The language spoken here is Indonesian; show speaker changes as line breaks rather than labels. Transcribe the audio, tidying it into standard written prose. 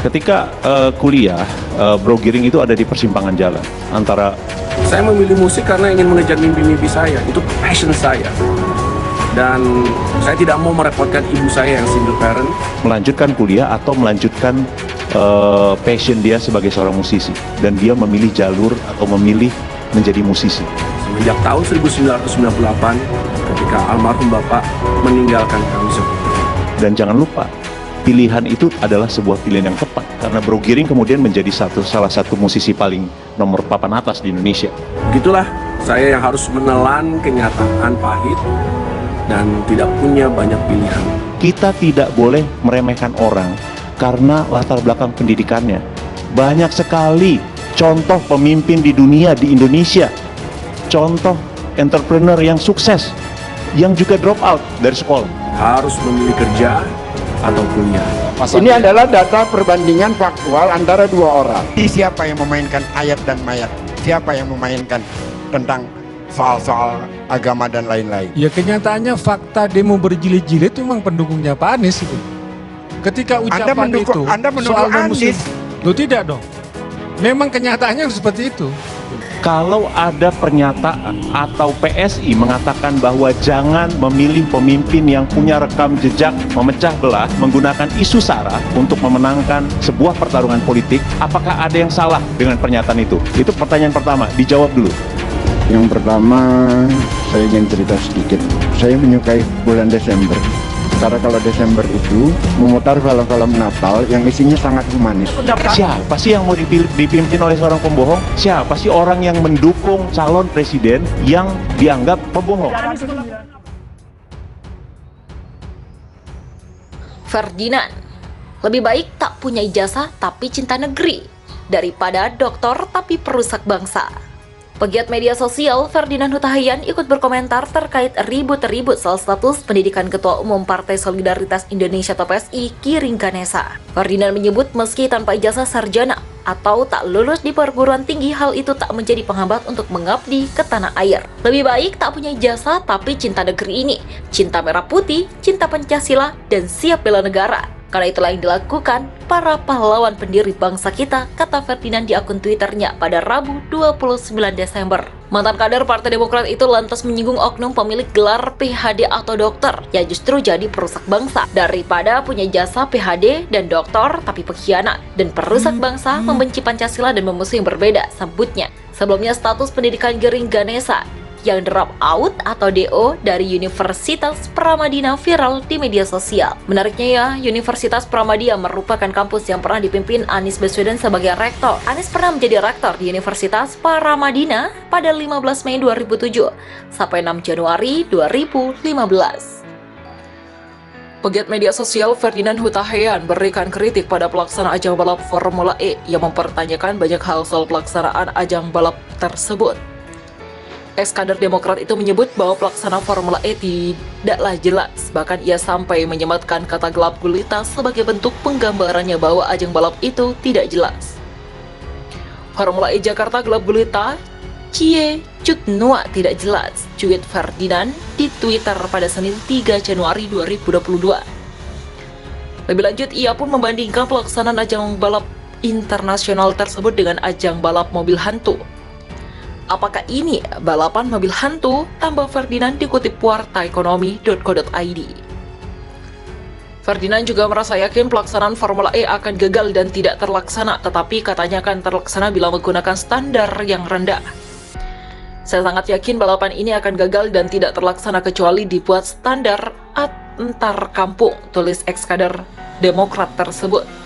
Ketika kuliah, Bro Giring itu ada di persimpangan jalan antara
Saya memilih musik karena ingin mengejar mimpi-mimpi saya, itu passion saya. Dan saya tidak mau merepotkan ibu saya yang single parent.
melanjutkan kuliah atau melanjutkan passion dia sebagai seorang musisi. Dan dia memilih jalur atau memilih menjadi musisi.
Semenjak tahun 1998, ketika almarhum Bapak meninggalkan kami semua.
Dan jangan lupa, pilihan itu adalah sebuah pilihan yang tepat. Karena Bro Giring kemudian menjadi salah satu musisi paling nomor papan atas di Indonesia.
Begitulah saya yang harus menelan kenyataan pahit dan tidak punya banyak pilihan.
Kita tidak boleh meremehkan orang karena latar belakang pendidikannya. Banyak sekali contoh pemimpin di dunia, di Indonesia. Contoh entrepreneur yang sukses, yang juga drop out dari sekolah.
Harus memilih kerja atau kuliah.
Ini adalah data perbandingan faktual antara dua orang. Siapa yang memainkan ayat dan mayat? Siapa yang memainkan tentang soal-soal agama dan lain-lain?
Ya kenyataannya fakta demo berjilid-jilid memang pendukungnya Pak Anies itu. Ketika ucapan
Anda mendukung
soal non-muslim,
Anies?
loh tidak dong. Memang kenyataannya seperti itu.
Kalau ada pernyataan atau PSI mengatakan bahwa jangan memilih pemimpin yang punya rekam jejak memecah belah menggunakan isu SARA untuk memenangkan sebuah pertarungan politik, apakah ada yang salah dengan pernyataan itu? Itu pertanyaan pertama, dijawab dulu.
Yang pertama, saya ingin cerita sedikit. Saya menyukai bulan Desember. Karena kalau Desember itu memutar film-film Natal yang isinya sangat humanis.
Siapa sih yang mau dipimpin oleh seorang pembohong? Siapa sih orang yang mendukung calon presiden yang dianggap pembohong?
Ferdinand, lebih baik tak punya ijazah tapi cinta negeri daripada doktor tapi perusak bangsa. Pegiat media sosial Ferdinand Huta Heian ikut berkomentar terkait ribut-ribut soal status pendidikan Ketua Umum Partai Solidaritas Indonesia atau PSI Giring Ganesa. Ferdinand menyebut meski tanpa ijazah sarjana atau tak lulus di perguruan tinggi, hal itu tak menjadi penghambat untuk mengabdi ke tanah air. Lebih baik tak punya ijazah tapi cinta negeri ini, cinta merah putih, cinta Pancasila, dan siap bela negara. Karena itulah yang dilakukan para pahlawan pendiri bangsa kita, kata Ferdinand di akun Twitternya pada Rabu 29 Desember. Mantan kader Partai Demokrat itu lantas menyinggung oknum pemilik gelar PhD atau dokter yang justru jadi perusak bangsa. Daripada punya jasa PhD dan doktor tapi pengkhianat dan perusak bangsa, membenci Pancasila dan memusuhi yang berbeda, sebutnya. Sebelumnya status pendidikan Giring Ganesa yang drop out atau DO dari Universitas Pramadina viral di media sosial. Menariknya ya, Universitas Pramadina merupakan kampus yang pernah dipimpin Anies Baswedan sebagai rektor. Anies pernah menjadi rektor di Universitas Pramadina pada 15 Mei 2007 sampai 6 Januari 2015. Pegiat media sosial Ferdinand Huta Heian berikan kritik pada pelaksana ajang balap Formula E yang mempertanyakan banyak hal soal pelaksanaan ajang balap tersebut. Ex-kader Demokrat itu menyebut bahwa pelaksana Formula E tidaklah jelas, bahkan ia sampai menyematkan kata gelap gulita sebagai bentuk penggambarannya bahwa ajang balap itu tidak jelas. Formula E Jakarta gelap gulita, cie cut nua tidak jelas, cuit Ferdinand di Twitter pada Senin 3 Januari 2022. Lebih lanjut, ia pun membandingkan pelaksanaan ajang balap internasional tersebut dengan ajang balap mobil hantu. Apakah ini balapan mobil hantu? Tambah Ferdinand dikutip wartaekonomi.co.id. Ferdinand juga merasa yakin pelaksanaan Formula E akan gagal dan tidak terlaksana, tetapi katanya akan terlaksana bila menggunakan standar yang rendah. Saya sangat yakin balapan ini akan gagal dan tidak terlaksana kecuali dibuat standar antar kampung, tulis ex-kader Demokrat tersebut.